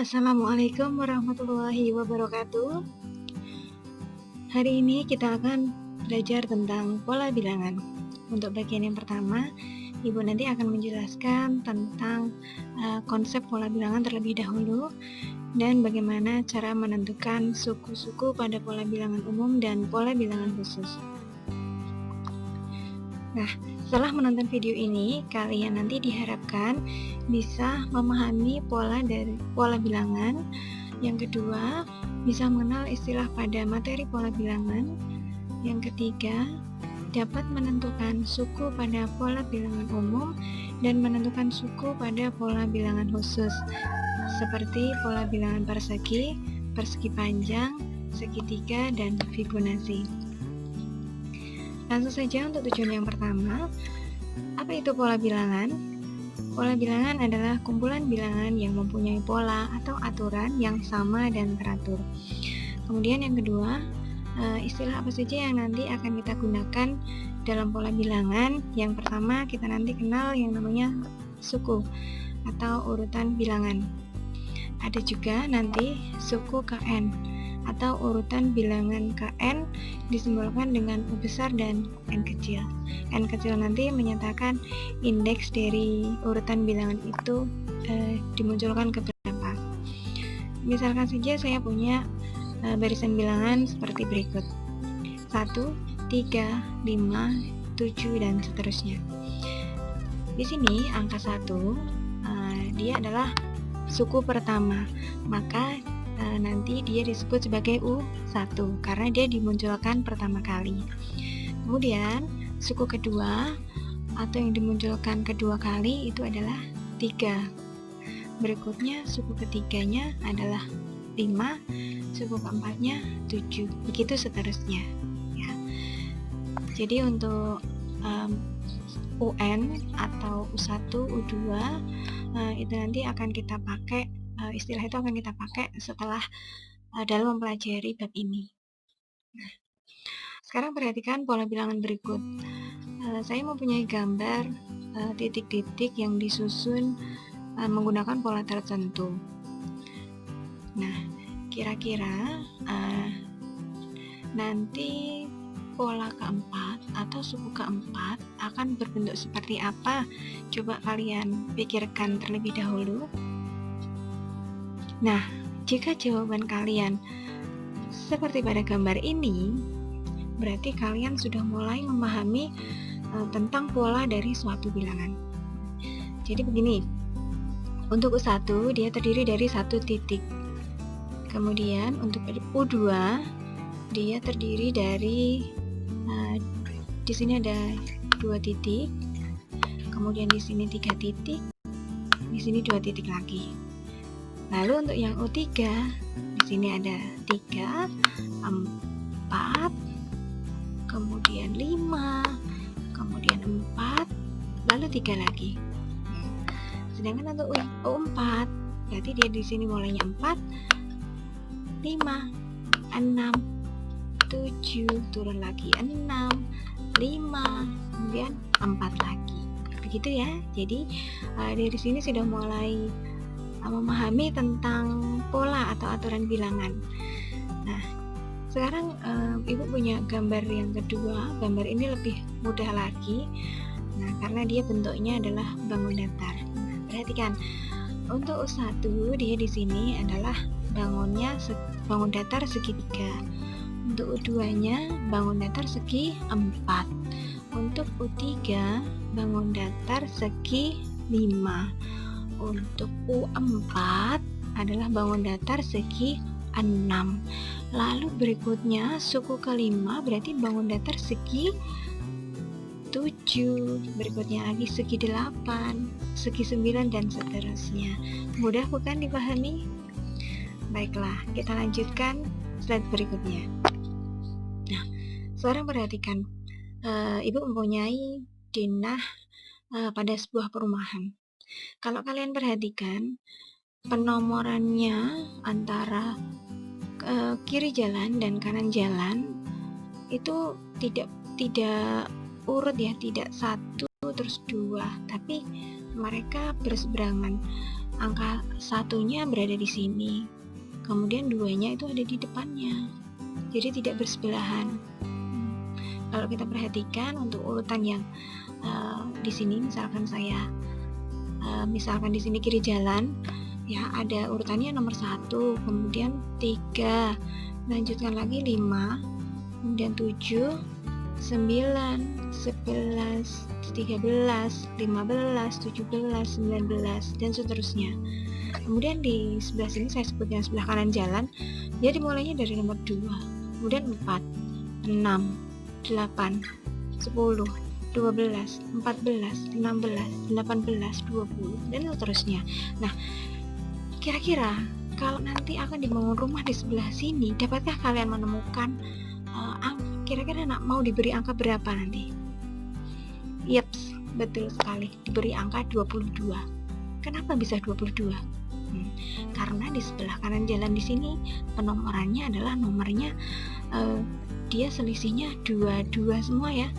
Assalamualaikum warahmatullahi wabarakatuh. Hari ini kita akan belajar tentang pola bilangan. Untuk bagian yang pertama, Ibu nanti akan menjelaskan tentang konsep pola bilangan terlebih dahulu dan bagaimana cara menentukan suku-suku pada pola bilangan umum dan pola bilangan khusus. Nah, setelah menonton video ini, kalian nanti diharapkan bisa memahami pola dari pola bilangan. Yang kedua, bisa mengenal istilah pada materi pola bilangan. Yang ketiga, dapat menentukan suku pada pola bilangan umum dan menentukan suku pada pola bilangan khusus, seperti pola bilangan persegi, persegi panjang, segitiga, dan Fibonacci. Langsung saja untuk tujuan yang pertama, apa itu pola bilangan? Pola bilangan adalah kumpulan bilangan yang mempunyai pola atau aturan yang sama dan teratur. Kemudian yang kedua, istilah apa saja yang nanti akan kita gunakan dalam pola bilangan? Yang pertama, kita nanti kenal yang namanya suku atau urutan bilangan. Ada juga nanti suku KN atau urutan bilangan KN disimbolkan dengan U besar dan N kecil. N kecil nanti menyatakan indeks dari urutan bilangan itu dimunculkan ke berapa. Misalkan saja saya punya barisan bilangan seperti berikut: 1, 3, 5, 7, dan seterusnya. Di sini angka 1 dia adalah suku pertama, maka nanti dia disebut sebagai U1 karena dia dimunculkan pertama kali. Kemudian suku kedua atau yang dimunculkan kedua kali itu adalah 3. Berikutnya suku ketiganya adalah 5, suku keempatnya 7, begitu seterusnya ya. Jadi untuk UN atau U1, U2 itu nanti akan kita pakai, istilah itu akan kita pakai setelah dalam mempelajari bab ini. Nah, sekarang perhatikan pola bilangan berikut. Saya mempunyai gambar titik-titik yang disusun menggunakan pola tertentu. Nah, kira-kira nanti pola keempat atau suku keempat akan berbentuk seperti apa? Coba kalian pikirkan terlebih dahulu. Nah, jika jawaban kalian seperti pada gambar ini, berarti kalian sudah mulai memahami tentang pola dari suatu bilangan. Jadi begini, untuk U1 dia terdiri dari 1 titik. Kemudian untuk U2 dia terdiri dari di sini ada 2 titik, kemudian di sini 3 titik, di sini 2 titik lagi. Lalu untuk yang U3 di sini ada 3, 4, kemudian 5, kemudian 4, lalu 3 lagi. Sedangkan untuk U4 berarti dia di sini mulainya 4, 5, 6, 7, turun lagi 6, 5, kemudian 4 lagi. Begitu ya. Jadi dari sini sudah mulai memahami tentang pola atau aturan bilangan. Nah, sekarang Ibu punya gambar yang kedua. Gambar ini lebih mudah lagi. Nah, karena dia bentuknya adalah bangun datar. Nah, perhatikan. Untuk U1 dia di sini adalah bangun datar segitiga. Untuk U2-nya bangun datar segi 4. Untuk U3 bangun datar segi 5. Untuk U4 adalah bangun datar segi 6. Lalu berikutnya suku kelima berarti bangun datar segi 7. Berikutnya lagi segi 8, segi 9, dan seterusnya. Mudah bukan dipahami? Baiklah, kita lanjutkan slide berikutnya. Nah, sekarang perhatikan, Ibu mempunyai denah pada sebuah perumahan. Kalau kalian perhatikan, penomorannya antara kiri jalan dan kanan jalan itu tidak urut ya, tidak 1 terus 2, tapi mereka berseberangan. angka satunya berada di sini, kemudian 2-nya itu ada di depannya, jadi tidak bersebelahan. Kalau kita perhatikan untuk urutan yang di sini, misalkan di sini kiri jalan, ya ada urutannya nomor 1, kemudian 3, lanjutkan lagi 5, kemudian 7, 9, 11, 13, 15, 17, 19, dan seterusnya. Kemudian di sebelah sini saya sebutkan sebelah kanan jalan, dia dimulainya dari nomor 2, kemudian 4, 6, 8, 10, 12, 14, 16, 18, 20, dan seterusnya. Nah, kira-kira kalau nanti akan dibangun rumah di sebelah sini, dapatkah kalian menemukan kira-kira mau diberi angka berapa nanti? Yaps, betul sekali, diberi angka 22. Kenapa bisa 22? Karena di sebelah kanan jalan di sini penomorannya adalah nomornya dia selisihnya 22 semua ya.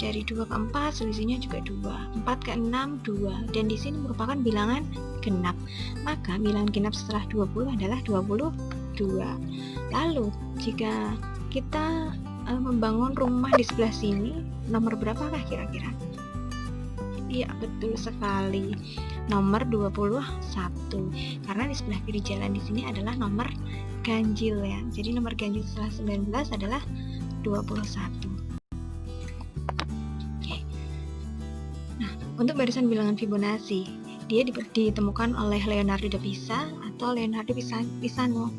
Dari 2 ke 4 selisihnya juga 2, 4 ke 6 2, dan di sini merupakan bilangan genap. Maka bilangan genap setelah 20 adalah 22. Lalu jika kita membangun rumah di sebelah sini, nomor berapakah kira-kira? Iya, betul sekali, nomor 21. Karena di sebelah kiri jalan di sini adalah nomor ganjil ya. Jadi nomor ganjil setelah 19 adalah 21. Untuk barisan bilangan Fibonacci, dia ditemukan oleh Leonardo da Pisa atau Leonardo Pisano,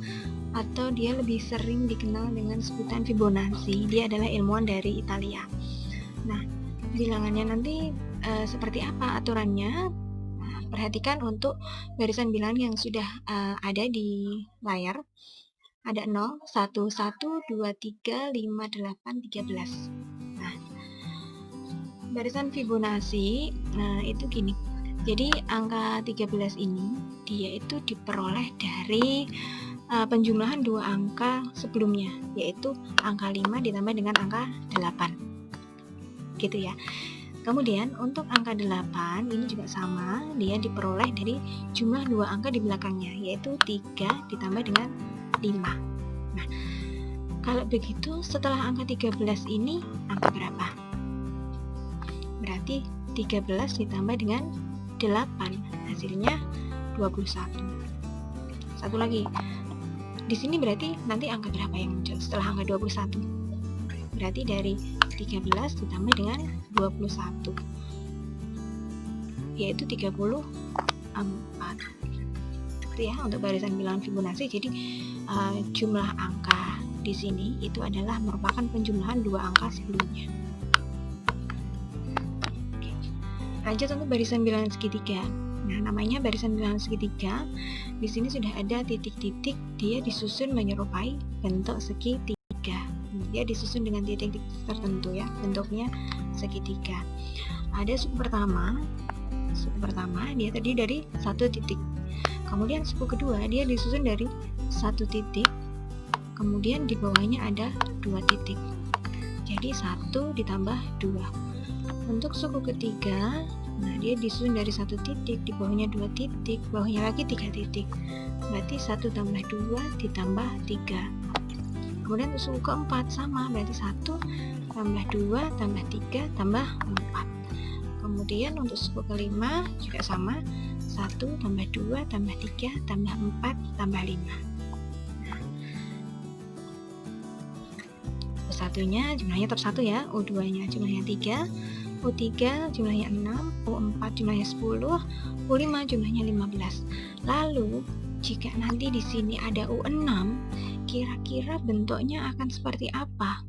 atau dia lebih sering dikenal dengan sebutan Fibonacci. Dia adalah ilmuwan dari Italia. Nah, bilangannya nanti seperti apa aturannya? Nah, perhatikan untuk barisan bilangan yang sudah ada di layar. Ada 0, 1, 1, 2, 3, 5, 8, 13. Nah, barisan Fibonacci itu gini. Jadi angka 13 ini dia itu diperoleh dari penjumlahan 2 angka sebelumnya, yaitu angka 5 ditambah dengan angka 8. Gitu ya. Kemudian untuk angka 8 ini juga sama, dia diperoleh dari jumlah 2 angka di belakangnya, yaitu 3 ditambah dengan 5. Nah, kalau begitu setelah angka 13 ini angka berapa? Berarti 13 ditambah dengan 8, hasilnya 21. Satu lagi, di sini berarti nanti angka berapa yang muncul setelah angka 21? Berarti dari 13 ditambah dengan 21, yaitu 34. Itu ya untuk barisan bilangan Fibonacci. Jadi jumlah angka di sini itu adalah merupakan penjumlahan 2 angka sebelumnya. Lanjut untuk barisan bilangan segitiga. Nah, namanya barisan bilangan segitiga. Di sini sudah ada titik-titik, dia disusun menyerupai bentuk segitiga. Dia disusun dengan titik tertentu ya, bentuknya segitiga. Ada suku pertama dia terdiri dari 1 titik. Kemudian suku kedua dia disusun dari 1 titik. Kemudian di bawahnya ada 2 titik. Jadi 1 ditambah 2. Untuk suku ketiga, nah dia disusun dari 1 titik, di bawahnya 2 titik, bawahnya lagi 3 titik. Berarti 1 tambah 2 ditambah 3. Kemudian untuk suku keempat sama, berarti 1 tambah 2 tambah 3 tambah 4. Kemudian untuk suku kelima juga sama, 1 tambah 2 tambah 3 tambah 4 tambah 5. U1-nya jumlahnya tetap 1 ya, U2-nya jumlahnya 3, U3 jumlahnya 6, U4 jumlahnya 10, U5 jumlahnya 15. Lalu jika nanti di sini ada U6, kira-kira bentuknya akan seperti apa?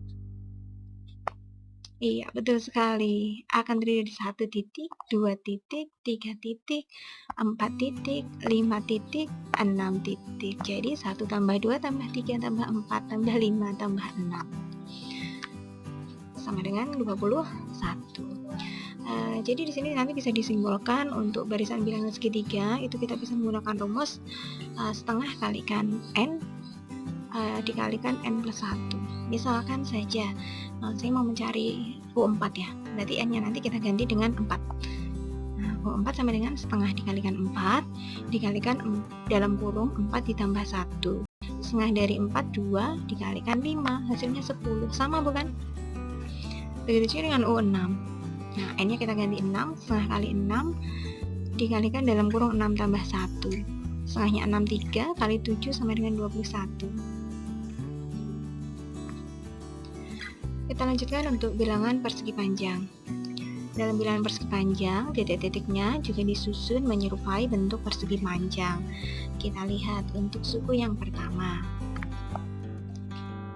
Iya, betul sekali. Akan terdiri dari 1 titik, 2 titik, 3 titik, 4 titik, 5 titik, 6 titik. Jadi 1 tambah 2 tambah 3 tambah 4 tambah 5 tambah 6 sama dengan 21. Jadi di sini nanti bisa disimbolkan untuk barisan bilangan segitiga, itu kita bisa menggunakan rumus setengah kalikan n dikalikan n plus 1. Misalkan saja saya mau mencari U4 ya, berarti n nya nanti kita ganti dengan 4. Nah, U4 sama dengan setengah dikalikan 4 dikalikan dalam kurung 4 ditambah 1. Setengah dari 4, 2 dikalikan 5, hasilnya 10. Sama bukan? Begitu juga dengan U6. Nah, N-nya kita ganti 6, setengah kali 6 dikalikan dalam kurung 6 tambah 1. Setengahnya 63 kali 7 sama dengan 21. Kita lanjutkan untuk bilangan persegi panjang. Dalam bilangan persegi panjang, titik-titiknya juga disusun menyerupai bentuk persegi panjang. Kita lihat untuk suku yang pertama.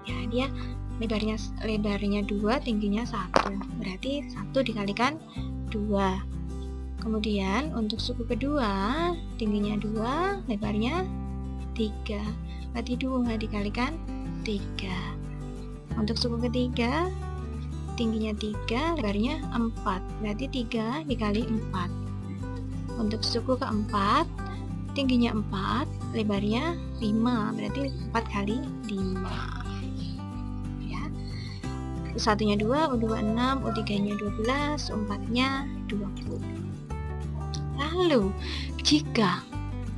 Ya, dia lebarnya 2, tingginya 1. Berarti 1 dikalikan 2. Kemudian untuk suku kedua, tingginya 2, lebarnya 3. Berarti 2 dikalikan 3. Untuk suku ketiga, tingginya 3, lebarnya 4. Berarti 3 dikali 4. Untuk suku keempat, tingginya 4, lebarnya 5. Berarti 4 kali 5. U1-nya 2, U2 6, U3-nya 12, U4-nya 20. Lalu, jika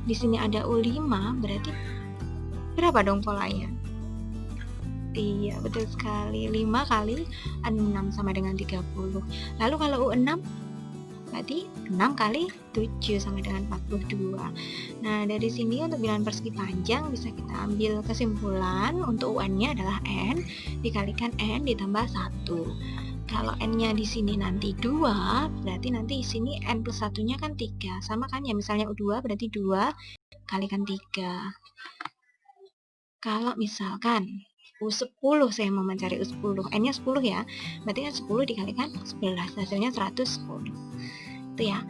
di sini ada U5, berarti berapa dong polanya? Iya, betul sekali. 5 kali 6 sama dengan 30. Lalu kalau U6, berarti 6 kali 7 sama dengan 42. Nah, dari sini untuk bilangan persegi panjang bisa kita ambil kesimpulan untuk UN-nya adalah N dikalikan N ditambah 1. Kalau N-nya di sini nanti 2, berarti nanti di sini N plus 1-nya kan 3. Sama kan ya, misalnya U2 berarti 2 kalikan 3. Kalau misalkan U10, saya mau mencari U10, N-nya 10 ya, berarti kan 10 dikalikan 11, hasilnya 110. Itu ya,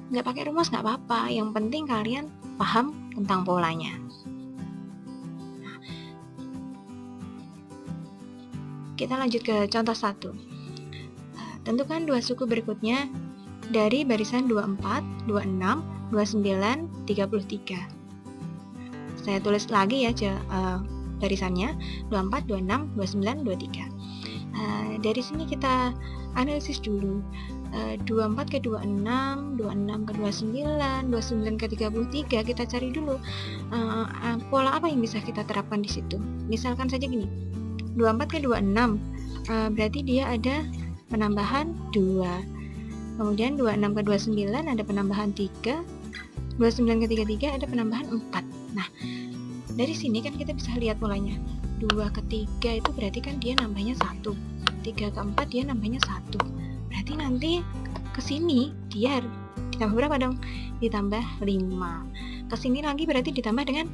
nggak pakai rumus nggak apa-apa, yang penting kalian paham tentang polanya. Kita lanjut ke contoh 1. Tentukan dua suku berikutnya dari barisan 24, 26, 29, 33. Saya tulis lagi ya barisannya 24, 26, 29, 23. Dari sini kita analisis dulu. 24 ke 26, 26 ke 29, 29 ke 33, kita cari dulu pola apa yang bisa kita terapkan di situ. Misalkan saja gini, 24 ke 26, berarti dia ada penambahan 2. Kemudian 26 ke 29 ada penambahan 3, 29 ke 33 ada penambahan 4. Nah, dari sini kan kita bisa lihat polanya. 2 ke 3 itu berarti kan dia nambahnya 1. 3 ke 4 dia nambahnya 1. Berarti nanti ke sini dia ditambah berapa dong? Ditambah 5. Ke sini lagi berarti ditambah dengan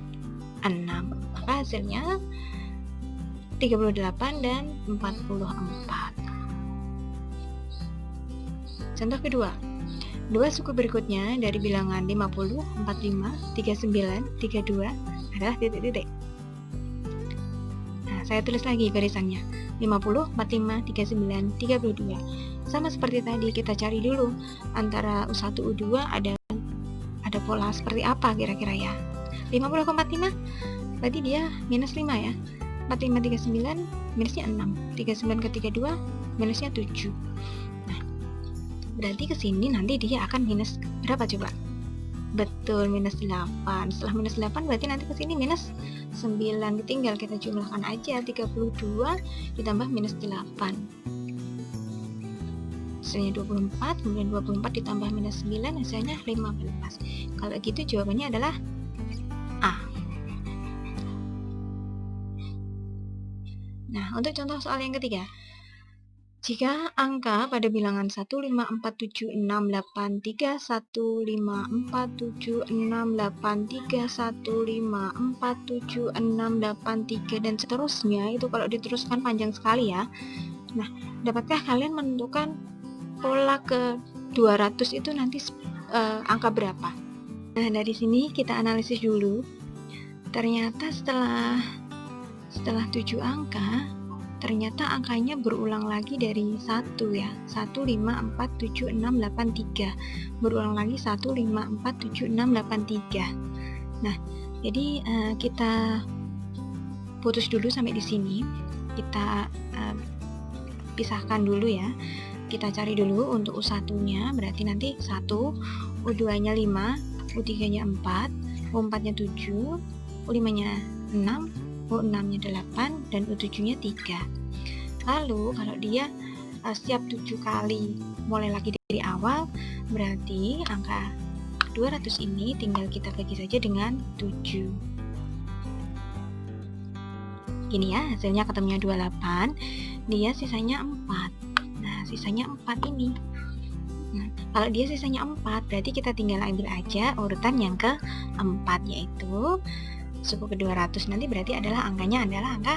6. Maka hasilnya 38 dan 44. Contoh kedua. Dua suku berikutnya dari bilangan 50, 45, 39, 32 adalah titik-titik. Nah, saya tulis lagi barisannya. 50, 45, 39, 32. Sama seperti tadi, kita cari dulu antara U1, U2 ada pola seperti apa kira-kira ya. 50 ke 45 berarti dia minus 5 ya. 45, 39 minusnya 6. 39 ke 32 minusnya 7. Nah, berarti ke sini nanti dia akan minus berapa coba? Betul, minus 8. Setelah minus 8 berarti nanti ke sini minus 9. Tinggal kita jumlahkan aja, 32 ditambah minus 8. Hasilnya 24, kemudian 24 ditambah minus 9, hasilnya 15. Kalau gitu jawabannya adalah A. Nah, untuk contoh soal yang ketiga. Jika angka pada bilangan 1547683, 1547683, 1547683 dan seterusnya itu kalau diteruskan panjang sekali ya. Nah, dapatkah kalian menentukan pola ke 200 itu nanti angka berapa? Nah, dari sini kita analisis dulu. Ternyata setelah 7 angka, ternyata angkanya berulang lagi dari 1 ya. 1547683. Berulang lagi 1547683. Nah, jadi kita putus dulu sampai di sini. Kita pisahkan dulu ya. Kita cari dulu untuk U1-nya, berarti nanti 1, U2-nya 5, U3 nya 4, U4 nya 7, U5 nya 6, U6 nya 8, dan U7 nya 3. Lalu kalau dia setiap 7 kali mulai lagi dari awal, berarti angka 200 ini tinggal kita bagi saja dengan 7. Ini ya, hasilnya ketemunya 28, dia sisanya 4. Nah, sisanya 4 ini. Nah, kalau dia sisanya 4, berarti kita tinggal ambil aja urutan yang keempat, yaitu suku ke-200 nanti berarti adalah angkanya adalah angka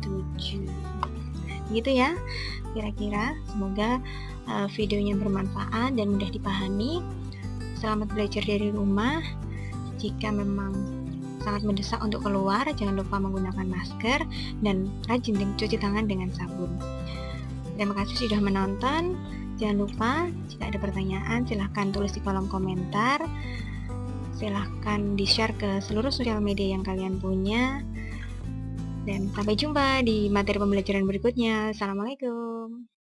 7. Gitu ya, kira-kira. Semoga videonya bermanfaat dan mudah dipahami. Selamat belajar dari rumah. Jika memang sangat mendesak untuk keluar, jangan lupa menggunakan masker dan rajin cuci tangan dengan sabun. Terima kasih sudah menonton. Jangan lupa jika ada pertanyaan silahkan tulis di kolom komentar. Silahkan di-share ke seluruh sosial media yang kalian punya. Dan sampai jumpa di materi pembelajaran berikutnya. Assalamualaikum.